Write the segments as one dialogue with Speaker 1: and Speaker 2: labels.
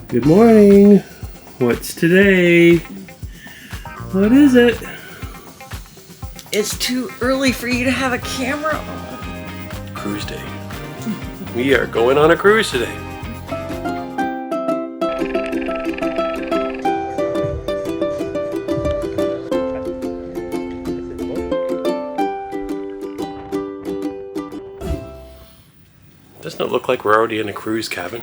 Speaker 1: Good morning. What's today? What is it?
Speaker 2: It's too early for you to have a camera on.
Speaker 1: Cruise day. We are going on a cruise today. Doesn't it look like we're already in a cruise cabin?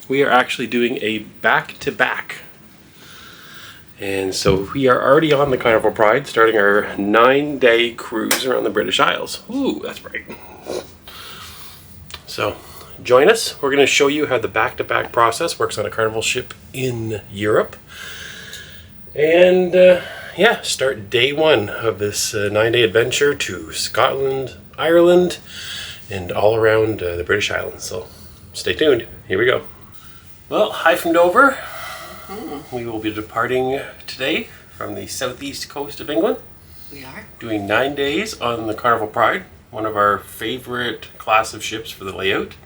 Speaker 1: We are actually doing a back-to-back. And so we are already on the Carnival Pride, starting our 9-day cruise around the British Isles. Ooh, that's bright. So join us. We're going to show you how the back-to-back process works on a Carnival ship in Europe. And yeah, start day one of this 9-day adventure to Scotland, Ireland, and all around the British Islands. So stay tuned. Here we go. Well, hi from Dover. We will be departing today from the southeast coast of England.
Speaker 2: We are.
Speaker 1: Doing 9 days on the Carnival Pride, one of our favorite class of ships for the layout.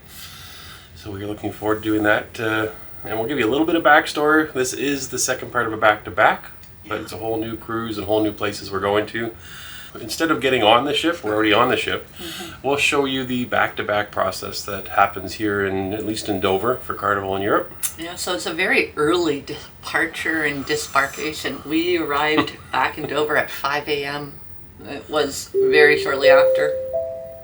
Speaker 1: So we're looking forward to doing that. And we'll give you a little bit of backstory. This is the second part of a back-to-back, but it's a whole new cruise and whole new places we're going to. Instead of getting on the ship, we're already on the ship. We'll show you the back-to-back process that happens here, at least in Dover, for Carnival in Europe.
Speaker 2: Yeah, so it's a very early departure and disembarkation. We arrived back in Dover at 5 a.m. It was very shortly after.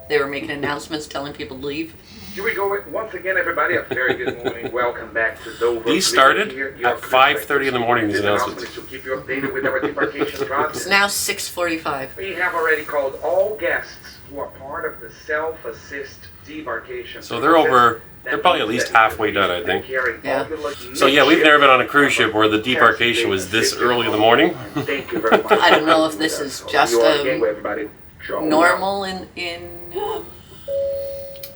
Speaker 2: They were making announcements telling people to leave.
Speaker 3: Here we go once again, everybody. A very good morning. Welcome back to Dover.
Speaker 1: These started at 5:30 in the morning, these announcements.
Speaker 3: To keep you updated with our debarkation process.
Speaker 2: It's now 6:45.
Speaker 3: We have already called all guests who are part of the self-assist debarkation.
Speaker 1: So they're probably at least halfway done, I think.
Speaker 2: Yeah.
Speaker 1: So yeah, we've never been on a cruise ship where the debarkation was this early in the morning.
Speaker 3: Thank you very much.
Speaker 2: I don't know if this is just normal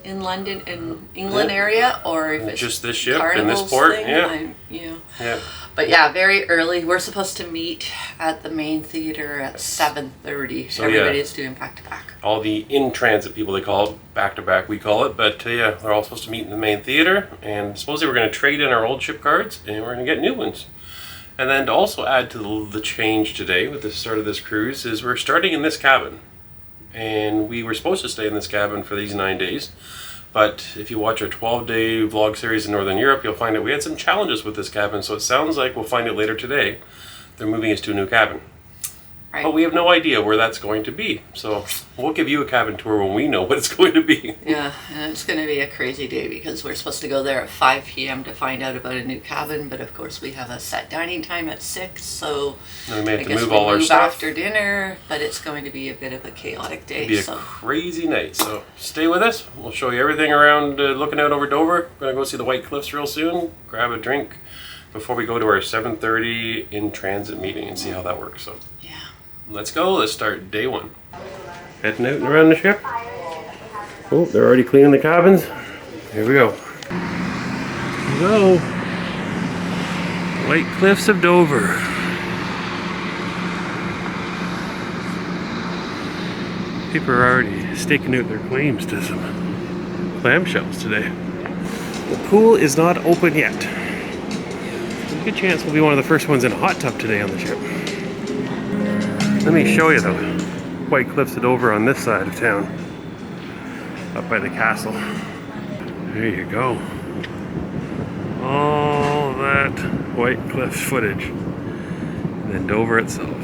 Speaker 2: in London, in England area, or if it's
Speaker 1: just this ship
Speaker 2: Carnival's
Speaker 1: in this port.
Speaker 2: thing.
Speaker 1: Yeah.
Speaker 2: But yeah, very early. We're supposed to meet at the main theater at 7:30.
Speaker 1: So
Speaker 2: everybody's doing back-to-back.
Speaker 1: All the in-transit people, they call it, back-to-back we call it, but yeah, they're all supposed to meet in the main theater, and supposedly we're going to trade in our old ship cards, and we're going to get new ones. And then to also add to the change today with the start of this cruise is we're starting in this cabin. And we were supposed to stay in this cabin for these 9 days. But if you watch our 12-day vlog series in Northern Europe, you'll find that we had some challenges with this cabin. So it sounds like we'll find it later today. They're moving us to a new cabin.
Speaker 2: Right.
Speaker 1: But we have no idea where that's going to be. So we'll give you a cabin tour when we know what it's going to be.
Speaker 2: Yeah, and it's going to be a crazy day because we're supposed to go there at 5 p.m. to find out about a new cabin. But of course we have a set dining time at 6, so
Speaker 1: And we may have
Speaker 2: I
Speaker 1: to
Speaker 2: guess
Speaker 1: move
Speaker 2: we'll
Speaker 1: all our
Speaker 2: move
Speaker 1: stuff.
Speaker 2: after dinner. But it's going to be a bit of a chaotic day.
Speaker 1: It'll be a crazy night. So stay with us. We'll show you everything around looking out over Dover. We're going to go see the White Cliffs real soon. Grab a drink before we go to our 7:30 in-transit meeting and see how that works. So.
Speaker 2: Yeah.
Speaker 1: Let's go. Let's start day one. Heading out and around the ship. Oh, they're already cleaning the cabins. Here we go. Here we go. White Cliffs of Dover. People are already staking out their claims to some clamshells today. The pool is not open yet. There's a good chance we'll be one of the first ones in a hot tub today on the ship. Let me show you the White Cliffs of Dover on this side of town, up by the castle. There you go. All that White Cliffs footage. And then Dover itself.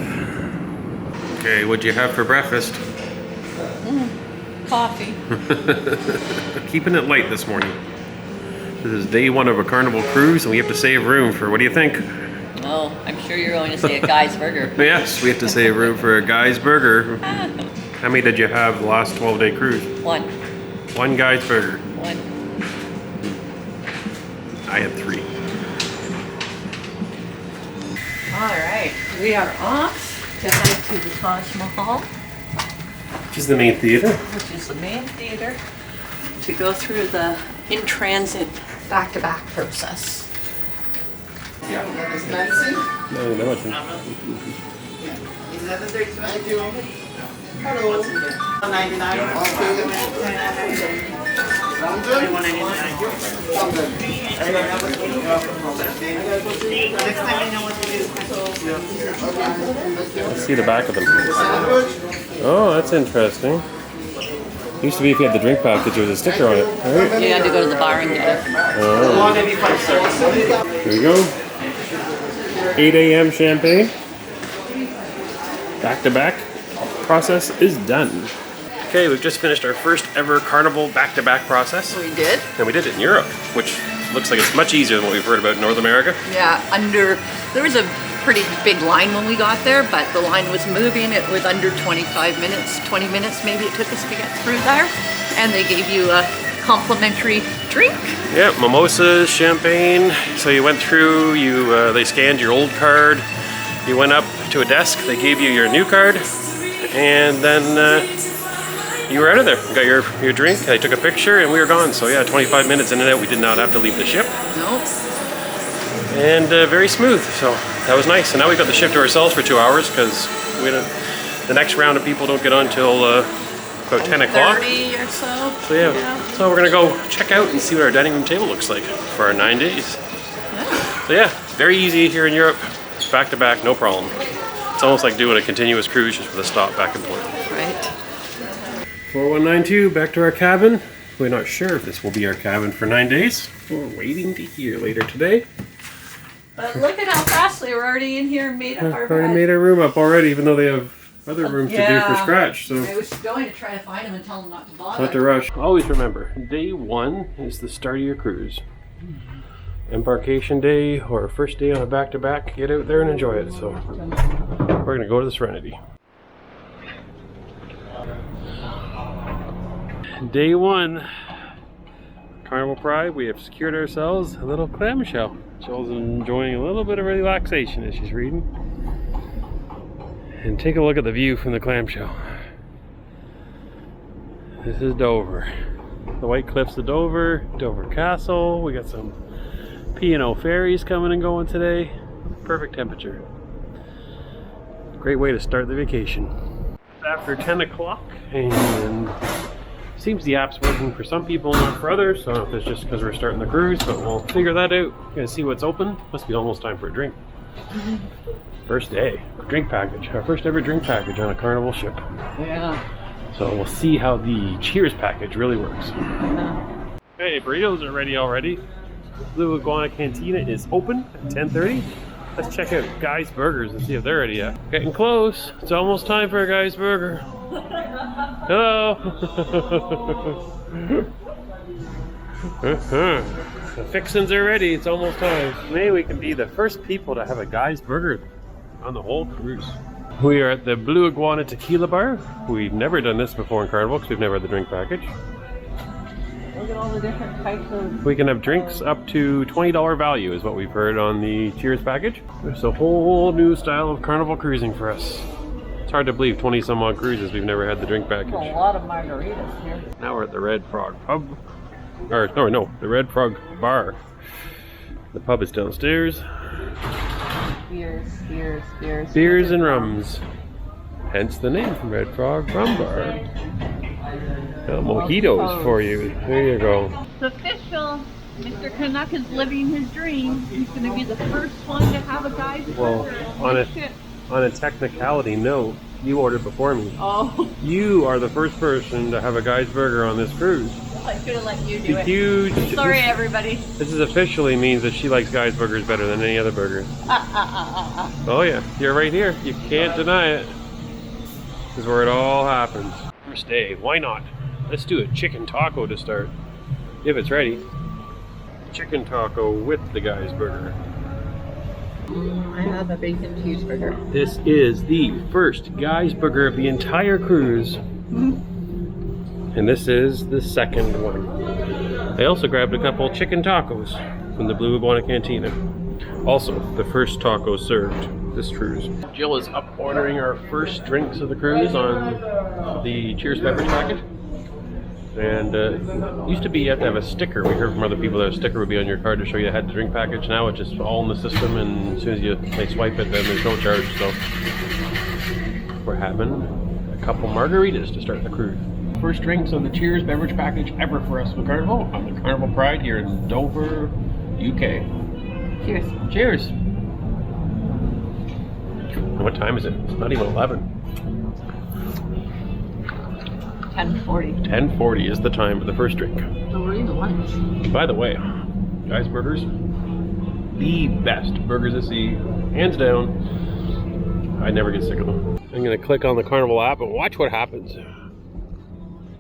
Speaker 1: Okay, what'd you have for breakfast?
Speaker 2: Coffee.
Speaker 1: Keeping it light this morning. This is day one of a Carnival cruise and we have to save room for, what do you think?
Speaker 2: Oh, I'm sure you're going to say a guy's burger.
Speaker 1: Yes, we have to save room for a guy's burger. How many did you have the last 12-day cruise?
Speaker 2: One.
Speaker 1: One guy's burger.
Speaker 2: One.
Speaker 1: I had 3.
Speaker 2: All right, we are off to head to the Taj Mahal,
Speaker 1: Which is the main theater.
Speaker 2: which is the main theater, to go through the in-transit back-to-back process.
Speaker 1: No, no, it's not.
Speaker 4: 11:35. Hello. $1.99.
Speaker 1: Let's see the back of them. Oh, that's interesting. Used to be if you had the drink package, there was a sticker on it, right?
Speaker 2: You had to go to the bar and get it.
Speaker 1: Oh. There you go. 8 a.m. champagne. Back-to-back process is done. Okay, we've just finished our first ever Carnival back-to-back process.
Speaker 2: We did?
Speaker 1: And we did it in Europe, which looks like it's much easier than what we've heard about in North America.
Speaker 2: Yeah, there was a pretty big line when we got there, but the line was moving. It was under 25 minutes, 20 minutes maybe it took us to get through there. And they gave you a complimentary drink.
Speaker 1: Yeah, mimosas, champagne. So you went through, they scanned your old card, you went up to a desk, they gave you your new card, and then you were out of there. You got your drink, they took a picture, and we were gone. So yeah, 25 minutes in and out. We did not have to leave the ship.
Speaker 2: No.
Speaker 1: And very smooth, so that was nice. And now we've got the ship to ourselves for 2 hours because the next round of people don't get on till about 10 o'clock.
Speaker 2: 30 or so.
Speaker 1: So yeah, so we're gonna go check out and see what our dining room table looks like for our 9 days.
Speaker 2: Yeah.
Speaker 1: So yeah, very easy here in Europe, back to back, no problem. It's almost like doing a continuous cruise just with a stop back and forth.
Speaker 2: Right.
Speaker 1: 4192, back to our cabin. We're not sure if this will be our cabin for 9 days. We're waiting to hear later today.
Speaker 2: But look at how fast they were already in here and made up our
Speaker 1: Already
Speaker 2: bed.
Speaker 1: made our room up already, even though they have other rooms to do for scratch. So
Speaker 2: I was going to try to find them and tell them not to bother.
Speaker 1: not to rush. Always remember, day one is the start of your cruise. Embarkation day or first day on a back-to-back, get out there and enjoy it. So we're gonna go to the Serenity. Day one, Carnival Pride, we have secured ourselves a little clamshell. Jill's enjoying a little bit of relaxation as she's reading. And take a look at the view from the clamshell. This is Dover. The White Cliffs of Dover, Dover Castle. We got some P&O ferries coming and going today. Perfect temperature. Great way to start the vacation. It's after 10 o'clock and seems the app's working for some people, not for others. So I don't know if it's just because we're starting the cruise, but we'll figure that out. Gonna see what's open. Must be almost time for a drink. First day, drink package. Our first ever drink package on a Carnival ship.
Speaker 2: Yeah.
Speaker 1: So we'll see how the Cheers package really works. Hey, burritos are ready already. Blue Iguana Cantina is open at 10:30. Let's check out Guy's Burgers and see if they're ready yet. Getting close. It's almost time for a Guy's Burger. Hello. The fixins are ready. It's almost time. Maybe we can be the first people to have a Guy's Burger on the whole cruise. We are at the Blue Iguana Tequila Bar. We've never done this before in Carnival because we've never had the drink package.
Speaker 2: Look at all the different types of...
Speaker 1: We can have drinks up to $20 value is what we've heard on the Cheers package. There's a whole new style of Carnival cruising for us. It's hard to believe 20 some odd cruises we've never had the drink package.
Speaker 2: A lot of margaritas here.
Speaker 1: Now we're at the Red Frog Pub. Or, no, the Red Frog Bar. The pub is downstairs. Beers and rums. Hence the name, Red Frog Rum Bar. Mojitos for you. There you go.
Speaker 4: It's official. Mr. Canuck is living his dream. He's going to be the first one to have a Guy's Burger.
Speaker 1: On a technicality note, you ordered before me.
Speaker 4: Oh.
Speaker 1: You are the first person to have a Guy's Burger on this cruise.
Speaker 4: I should have let you do it.
Speaker 1: Huge.
Speaker 4: Sorry, everybody.
Speaker 1: This is officially means that she likes Guy's Burgers better than any other burger. Oh yeah, you're right here. You can't deny it. This is where it all happens. First day, why not? Let's do a chicken taco to start. If it's ready. Chicken taco with the Guy's Burger.
Speaker 2: I have a bacon cheeseburger.
Speaker 1: This is the first Guy's Burger of the entire cruise. And this is the second one. I also grabbed a couple chicken tacos from the Blue Iguana Cantina. Also, the first taco served this cruise. Jill is up ordering our first drinks of the cruise on the Cheers beverage package. And used to be you have to have a sticker. We heard from other people that a sticker would be on your card to show you had the drink package. Now it's just all in the system, and as soon as they swipe it, then there's no charge. So we're having a couple margaritas to start the cruise. first drinks of the Cheers beverage package ever for us with Carnival on the Carnival Pride here in Dover, UK.
Speaker 2: Cheers.
Speaker 1: Cheers. What time is it? It's not even 11.
Speaker 2: 10:40.
Speaker 1: 10:40 is the time for the first drink.
Speaker 2: So we're eating lunch.
Speaker 1: By the way, Guys Burgers, the best burgers I see, hands down. I never get sick of them. I'm gonna click on the Carnival app and watch what happens.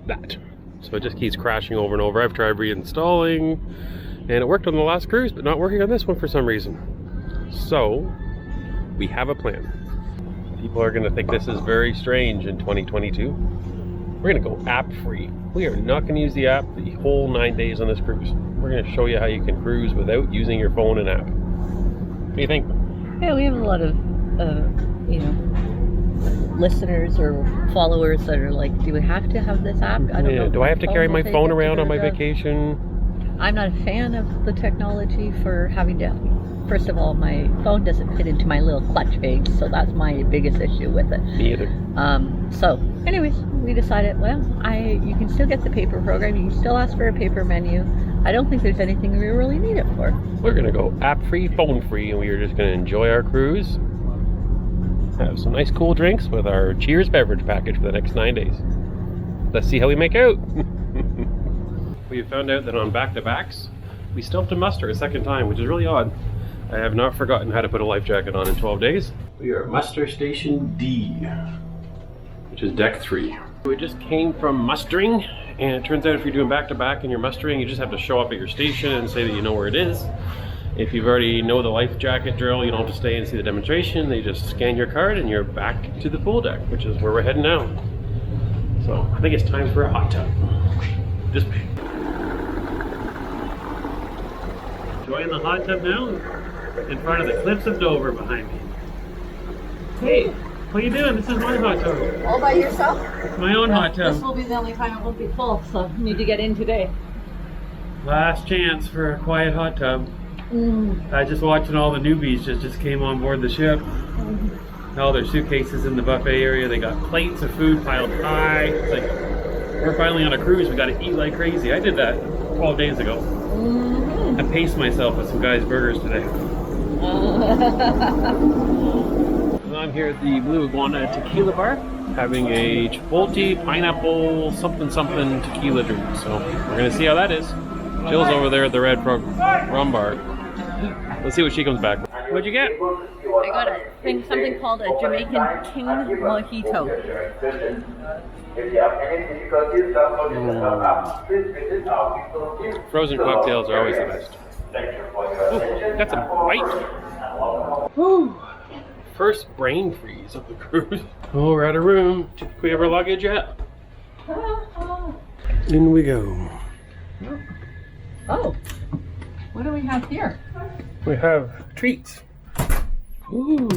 Speaker 1: That. So it just keeps crashing over and over. I've tried reinstalling, and it worked on the last cruise, but not working on this one for some reason. So, we have a plan. People are gonna think this is very strange in 2022. We're gonna go app free. We are not gonna use the app the whole 9 days on this cruise. We're gonna show you how you can cruise without using your phone and app. What do you think?
Speaker 5: Yeah, we have a lot of, listeners or followers that are like, do we have to have this app? I don't know.
Speaker 1: Do I have to carry my phone around on my
Speaker 5: vacation?
Speaker 1: vacation?
Speaker 5: I'm not a fan of the technology for having to. First of all, my phone doesn't fit into my little clutch bag, so that's my biggest issue with it.
Speaker 1: Me either.
Speaker 5: So, anyways, we decided, well, you can still get the paper program. You can still ask for a paper menu. I don't think there's anything we really need it for.
Speaker 1: We're gonna go app free, phone free, and we are just gonna enjoy our cruise. Have some nice cool drinks with our Cheers beverage package for the next 9 days. Let's see how we make out. We found out that on back-to-backs, we still have to muster a second time, which is really odd. I have not forgotten how to put a life jacket on in 12 days. We are at muster station D, which is deck 3. We just came from mustering, and it turns out if you're doing back-to-back and you're mustering, you just have to show up at your station and say that you know where it is. If you've already know the life jacket drill, you don't have to stay and see the demonstration. They just scan your card and you're back to the pool deck, which is where we're heading now. So I think it's time for a hot tub. This big. Enjoying the hot tub now in front of the cliffs of Dover behind me. Hey, what are you doing? This is my hot tub.
Speaker 5: All by yourself?
Speaker 1: It's my own hot tub.
Speaker 5: This will be the only time it won't be full, so you need to get in today.
Speaker 1: Last chance for a quiet hot tub. I just watching all the newbies just came on board the ship. All their suitcases in the buffet area. They got plates of food piled high. It's like, we're finally on a cruise. We got to eat like crazy. I did that 12 days ago. I paced myself with some Guys Burgers today. I'm here at the Blue Iguana Tequila Bar, having a Chipotle pineapple something tequila drink. So we're gonna see how that is. Jill's over there at the Red Frog Rum Bar. Let's see what she comes back with. What'd you get?
Speaker 5: I got something called a Jamaican King Mojito.
Speaker 1: Frozen cocktails are always the best. Ooh, got some bite. Woo. First brain freeze of the cruise. Oh, we're out of room. Did we have our luggage yet? In we go.
Speaker 5: Oh, what do we have here?
Speaker 1: We have treats. Ooh.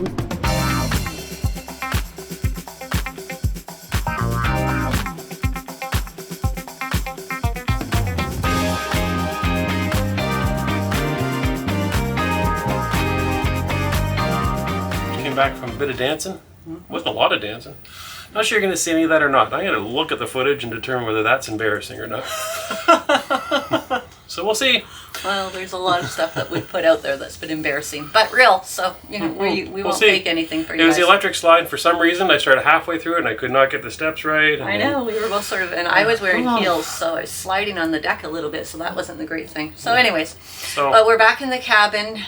Speaker 1: Came back from a bit of dancing. Wasn't a lot of dancing. Not sure you're going to see any of that or not. I'm going to look at the footage and determine whether that's embarrassing or not. So we'll see.
Speaker 2: Well, there's a lot of stuff that we've put out there that's been embarrassing, but real. So we won't
Speaker 1: see.
Speaker 2: fake anything for you.
Speaker 1: It was
Speaker 2: guys.
Speaker 1: the electric slide. For some reason, I started halfway through it and I could not get the steps right.
Speaker 2: I know, we were both sort of, and I was wearing heels, so I was sliding on the deck a little bit, so that wasn't the great thing. So anyways, but we're back in the cabin.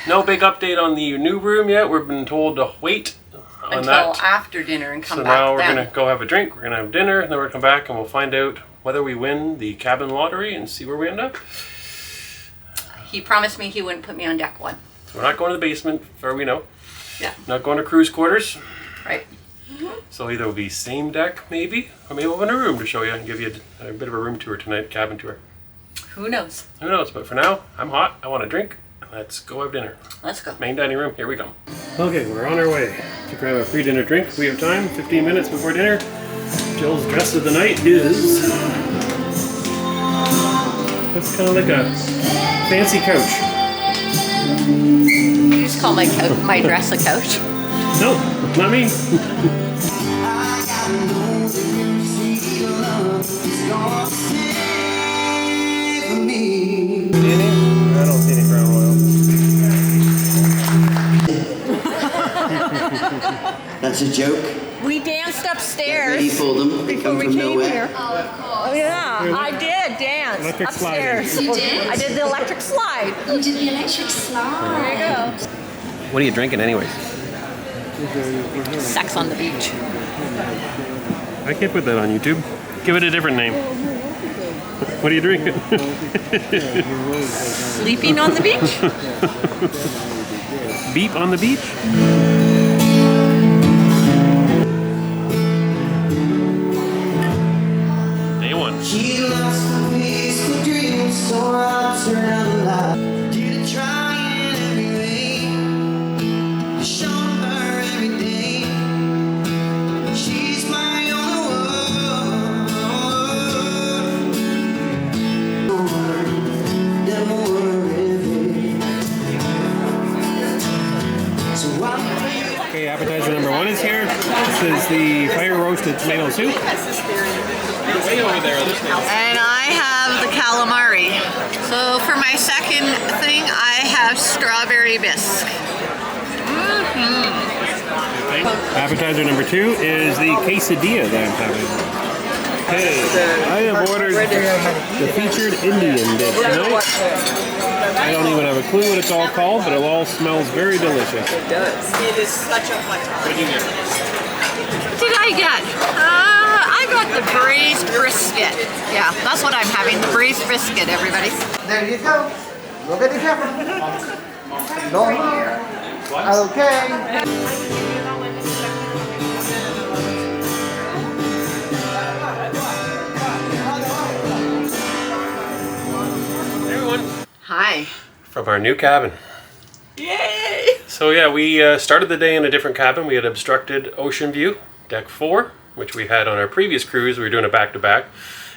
Speaker 1: No big update on the new room yet. We've been told to wait on
Speaker 2: Until
Speaker 1: that.
Speaker 2: after dinner and come
Speaker 1: So
Speaker 2: back
Speaker 1: now we're
Speaker 2: then.
Speaker 1: going to go have a drink, we're going to have dinner, and then we're going to come back and we'll find out whether we win the cabin lottery and see where we end up.
Speaker 2: He promised me he wouldn't put me on deck one.
Speaker 1: So we're not going to the basement, far we know.
Speaker 2: Yeah.
Speaker 1: Not going to cruise quarters.
Speaker 2: Right.
Speaker 1: So either it'll be same deck, maybe, or maybe we'll have a room to show you and give you a bit of a room tour tonight, cabin tour.
Speaker 2: Who knows?
Speaker 1: Who knows? But for now, I'm hot. I want a drink. Let's go have dinner.
Speaker 2: Let's go.
Speaker 1: Main dining room. Here we go. Okay, we're on our way to grab a pre-dinner drink. We have time. 15 minutes before dinner. Jill's dress of the night is. It's kind of like a fancy couch.
Speaker 2: You just call my dress a couch.
Speaker 1: No, not me. See any? I don't see any Crown Royal.
Speaker 6: That's a joke.
Speaker 5: We danced upstairs
Speaker 6: Ready for them. They
Speaker 5: before
Speaker 6: come
Speaker 5: we
Speaker 6: from
Speaker 5: came
Speaker 6: nowhere.
Speaker 5: here. Oh, of course. Yeah, I did dance
Speaker 1: Electric
Speaker 5: upstairs.
Speaker 1: sliding.
Speaker 7: You did?
Speaker 5: I did the electric slide.
Speaker 7: You did the electric slide.
Speaker 5: There you go.
Speaker 1: What are you drinking anyways?
Speaker 5: Sex on the beach.
Speaker 1: I can't put that on YouTube. Give it a different name. What are you drinking?
Speaker 5: Sleeping on the beach?
Speaker 1: Beep on the beach? Day one.
Speaker 6: She lost a peaceful dream, so I turned out the light. Did I try in every way? Show her every day. She's my only one. Never worry. So I'm
Speaker 1: Okay, appetizer number one is here. This is the fire roasted tomato soup. Way over there.
Speaker 2: And I have the calamari. So for my second thing, I have strawberry bisque.
Speaker 1: Appetizer number two is the quesadilla that I'm having. Okay, I have ordered the featured Indian dish tonight. I don't even have a clue what it's all called, but it all smells very delicious.
Speaker 8: It does. It is such a fun time.
Speaker 1: What did you get?
Speaker 2: What did I get? I got the braised brisket. Yeah, that's what I'm having, the braised brisket, everybody.
Speaker 9: There you go. Look at the camera. Don't move. Okay.
Speaker 1: Hey everyone.
Speaker 2: Hi.
Speaker 1: From our new cabin.
Speaker 2: Yay!
Speaker 1: So yeah, we started the day in a different cabin. We had obstructed ocean view, deck 4, which we had on our previous cruise. We were doing a back-to-back.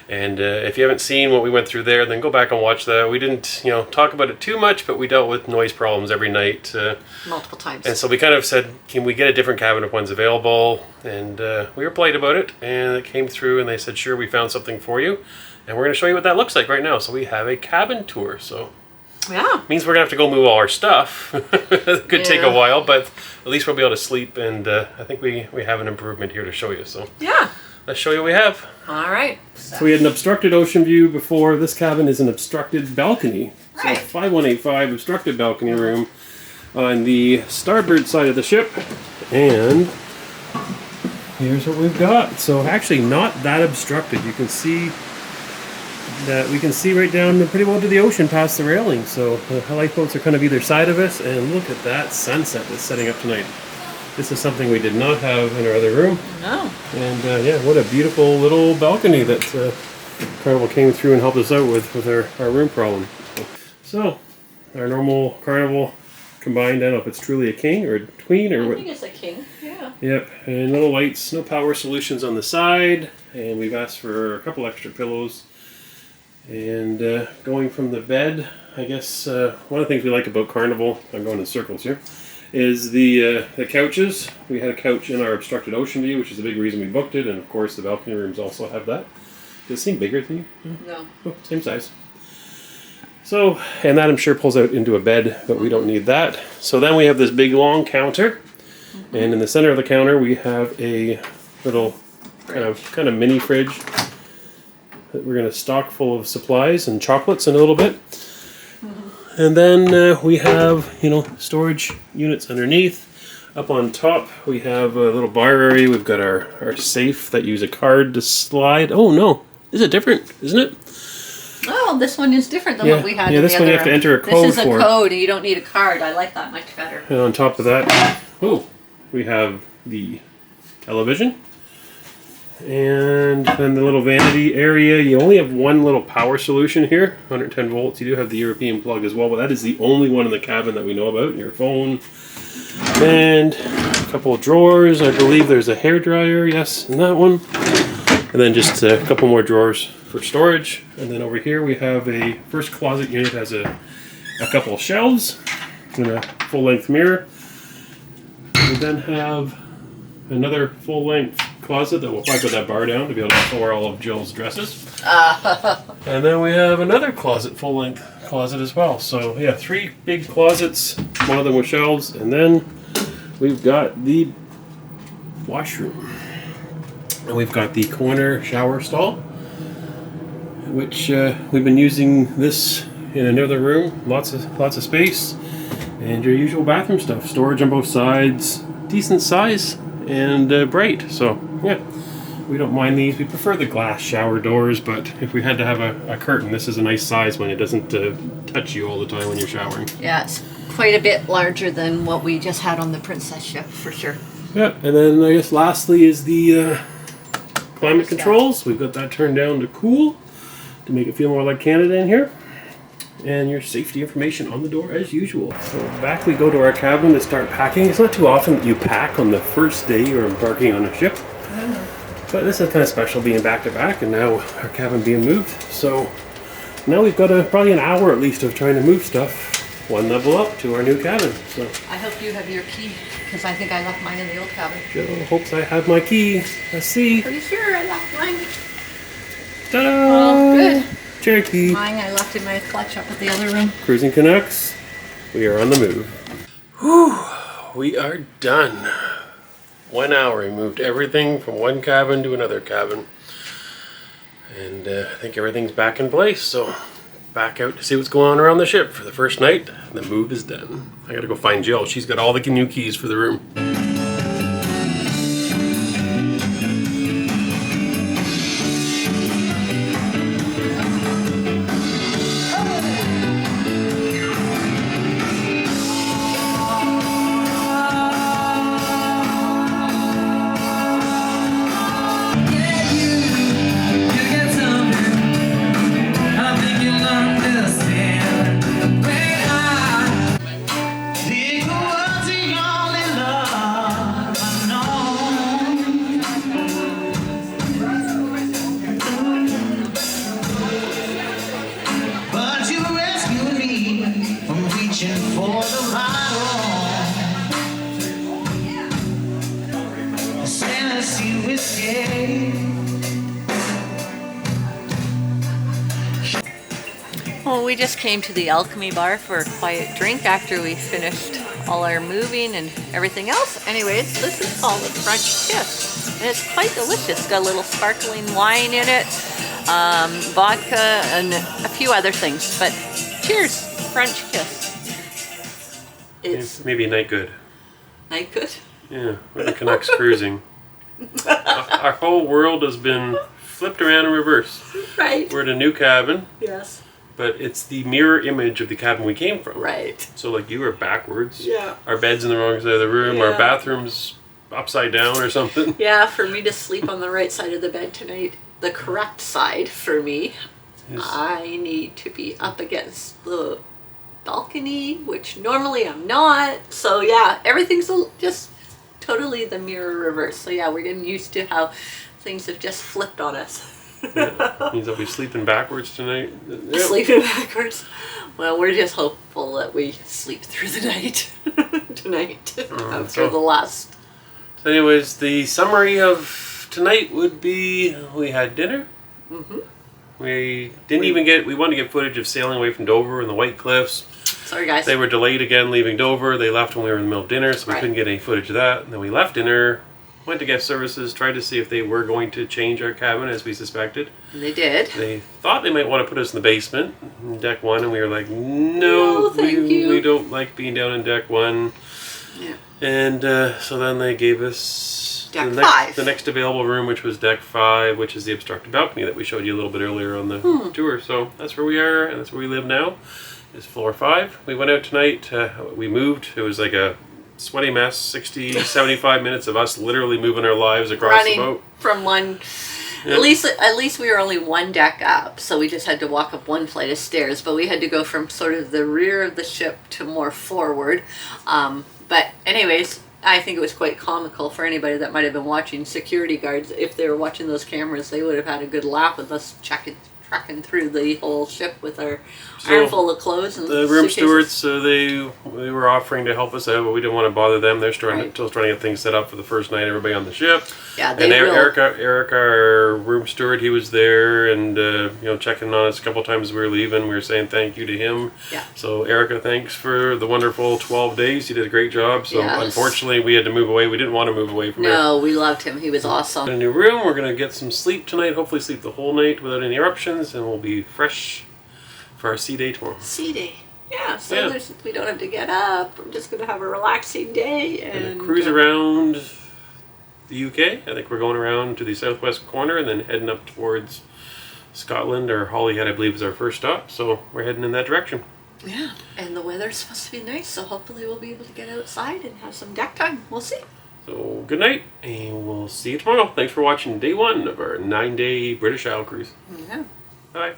Speaker 1: And if you haven't seen what we went through there, then go back and watch that. We didn't, talk about it too much, but we dealt with noise problems every night.
Speaker 2: Multiple times.
Speaker 1: And so we kind of said, can we get a different cabin if one's available? And we were polite about it, and it came through, and they said, sure, we found something for you. And we're going to show you what that looks like right now. So we have a cabin tour. So
Speaker 2: Yeah.
Speaker 1: means we're going to have to go move all our stuff. It could take a while, but at least we'll be able to sleep. And I think we have an improvement here to show you. So
Speaker 2: Yeah.
Speaker 1: let's show you what we have.
Speaker 2: All right.
Speaker 1: So we had an obstructed ocean view before. This cabin is an obstructed balcony.
Speaker 2: Right.
Speaker 1: So 5185 obstructed balcony room on the starboard side of the ship. And here's what we've got. So actually not that obstructed. You can see that we can see right down pretty well to the ocean past the railing. So the lifeboats are kind of either side of us, and look at that sunset that's setting up tonight. This is something we did not have in our other room.
Speaker 2: No.
Speaker 1: And yeah, what a beautiful little balcony that Carnival came through and helped us out with our room problem. So our normal Carnival combined, I don't know if it's truly a king or a queen or
Speaker 2: I
Speaker 1: what.
Speaker 2: think it's a king. Yeah.
Speaker 1: Yep, and little lights, no power solutions on the side, and we've asked for a couple extra pillows. And going from the bed, I guess one of the things we like about Carnival, I'm going in circles here, is the couches. We had a couch in our obstructed ocean view, which is a big reason we booked it, and of course the balcony rooms also have that. Does it seem bigger to you?
Speaker 2: No.
Speaker 1: Oh, same size. So, and that I'm sure pulls out into a bed, but we don't need that. So then we have this big long counter, and in the center of the counter we have a little kind of mini fridge that we're going to stock full of supplies and chocolates in a little bit. And then we have, storage units underneath. Up on top, we have a little bar area. We've got our safe that use a card to slide. Oh no, is it different? Isn't it?
Speaker 2: Oh, this one is different than what we had.
Speaker 1: Yeah,
Speaker 2: in
Speaker 1: this
Speaker 2: the
Speaker 1: one you
Speaker 2: other
Speaker 1: have to
Speaker 2: room.
Speaker 1: enter a code
Speaker 2: This is
Speaker 1: for.
Speaker 2: a code, and you don't need a card. I like that much better.
Speaker 1: And on top of that, we have the television. And then the little vanity area, you only have one little power solution here, 110 volts. You do have the European plug as well, but that is the only one in the cabin that we know about. Your phone. And a couple of drawers. I believe there's a hairdryer, yes, in that one. And then just a couple more drawers for storage. And then over here we have a first closet unit, has a couple of shelves and a full-length mirror. We then have another full-length closet that I put that bar down to be able to store all of Jill's dresses. And then we have another closet, full-length closet as well. So yeah, 3 big closets, one of them with shelves, and then we've got the washroom. And we've got the corner shower stall, which we've been using this in another room. Lots of space, and your usual bathroom stuff. Storage on both sides, decent size, and bright. So yeah, we don't mind these. We prefer the glass shower doors, but if we had to have a curtain, this is a nice size when it doesn't touch you all the time when you're showering.
Speaker 2: Yeah, it's quite a bit larger than what we just had on the Princess ship, for sure.
Speaker 1: Yeah, and then I guess lastly is the climate controls. We've got that turned down to cool to make it feel more like Canada in here. And your safety information on the door as usual. So back we go to our cabin to start packing. It's not too often that you pack on the first day you're embarking on a ship. But this is kind of special being back to back and now our cabin being moved. So now we've got probably an hour at least of trying to move stuff one level up to our new cabin. So
Speaker 2: I hope you have your key, because I think I left mine in the old cabin.
Speaker 1: Jill hopes I have my key. Let's see.
Speaker 2: Pretty sure I left mine.
Speaker 1: Ta-da!
Speaker 2: Oh, good.
Speaker 1: Cherokee.
Speaker 2: Mine I left in my clutch up at the other room.
Speaker 1: Cruising Canucks. We are on the move. Whew. We are done. 1 hour. We moved everything from one cabin to another cabin. And I think everything's back in place. So back out to see what's going on around the ship for the first night. The move is done. I gotta go find Jill. She's got all the new keys for the room.
Speaker 2: Well, we just came to the Alchemy Bar for a quiet drink after we finished all our moving and everything else. Anyways, this is called a French Kiss, and it's quite delicious. It's got a little sparkling wine in it, vodka, and a few other things. But cheers, French Kiss. It's
Speaker 1: maybe a night good.
Speaker 2: night good.
Speaker 1: Yeah, we're the Canucks cruising. Our whole world has been flipped around in reverse.
Speaker 2: Right.
Speaker 1: We're at a new cabin.
Speaker 2: Yes.
Speaker 1: But it's the mirror image of the cabin we came from.
Speaker 2: Right.
Speaker 1: So like you were backwards.
Speaker 2: Yeah.
Speaker 1: Our bed's in the wrong side of the room.
Speaker 2: Yeah.
Speaker 1: Our bathroom's upside down or something.
Speaker 2: Yeah, for me to sleep on the right side of the bed tonight, the correct side for me,
Speaker 1: Yes.
Speaker 2: I need to be up against the balcony, which normally I'm not. So yeah, everything's just totally the mirror reverse. So yeah, we're getting used to how things have just flipped on us.
Speaker 1: Yeah. Means I'll be sleeping backwards tonight. Yep.
Speaker 2: Sleeping backwards. Well, we're just hopeful that we sleep through the night tonight after the last.
Speaker 1: So anyways, the summary of tonight would be we had dinner.
Speaker 2: Mm-hmm.
Speaker 1: We didn't even get, we wanted to get footage of sailing away from Dover and the White Cliffs.
Speaker 2: Sorry guys.
Speaker 1: They were delayed again leaving Dover. They left when we were in the middle of dinner, so we
Speaker 2: Right.
Speaker 1: couldn't get any footage of that. And then we left dinner, went to guest services, tried to see if they were going to change our cabin as we suspected.
Speaker 2: And they did.
Speaker 1: They thought they might want to put us in the basement, in deck one, and we were like, no,
Speaker 2: thank you.
Speaker 1: we don't like being down in deck one.
Speaker 2: Yeah.
Speaker 1: And so then they gave us
Speaker 2: Deck
Speaker 1: the
Speaker 2: 5.
Speaker 1: the next available room, which was deck 5, which is the obstructed balcony that we showed you a little bit earlier on the tour. So that's where we are, and that's where we live now. It's floor 5. We went out tonight. We moved. It was like a sweaty mess. 60, 75 minutes of us literally moving our lives across
Speaker 2: Running
Speaker 1: the boat.
Speaker 2: from one.
Speaker 1: Yeah.
Speaker 2: At least we were only one deck up, so we just had to walk up one flight of stairs. But we had to go from sort of the rear of the ship to more forward. But anyways, I think it was quite comical for anybody that might have been watching. Security guards, if they were watching those cameras, they would have had a good laugh with us trekking through the whole ship with our armful of clothes and
Speaker 1: the room
Speaker 2: suitcases.
Speaker 1: stewards, they were offering to help us out, but we didn't want to bother them. They're still trying to get things set up for the first night, everybody on the ship.
Speaker 2: Yeah,
Speaker 1: and Eric, our room steward, he was there and checking on us a couple times as we were leaving. We were saying thank you to him.
Speaker 2: Yeah.
Speaker 1: So Erica, thanks for the wonderful 12 days. You did a great job. So
Speaker 2: yes.
Speaker 1: Unfortunately, we had to move away. We didn't want to move away from here.
Speaker 2: No, we loved him. He was awesome.
Speaker 1: In a new room, we're going to get some sleep tonight. Hopefully sleep the whole night without any interruptions, and we'll be fresh for our sea day tomorrow.
Speaker 2: Sea day. Yeah, so we don't have to get up. We're just going to have a relaxing day. And
Speaker 1: cruise around the UK. I think we're going around to the southwest corner and then heading up towards Scotland, or Holyhead, I believe, is our first stop. So we're heading in that direction.
Speaker 2: Yeah, and the weather's supposed to be nice, so hopefully we'll be able to get outside and have some deck time. We'll see.
Speaker 1: So good night, and we'll see you tomorrow. Thanks for watching day 1 of our 9-day British Isle cruise.
Speaker 2: Yeah.
Speaker 1: Bye.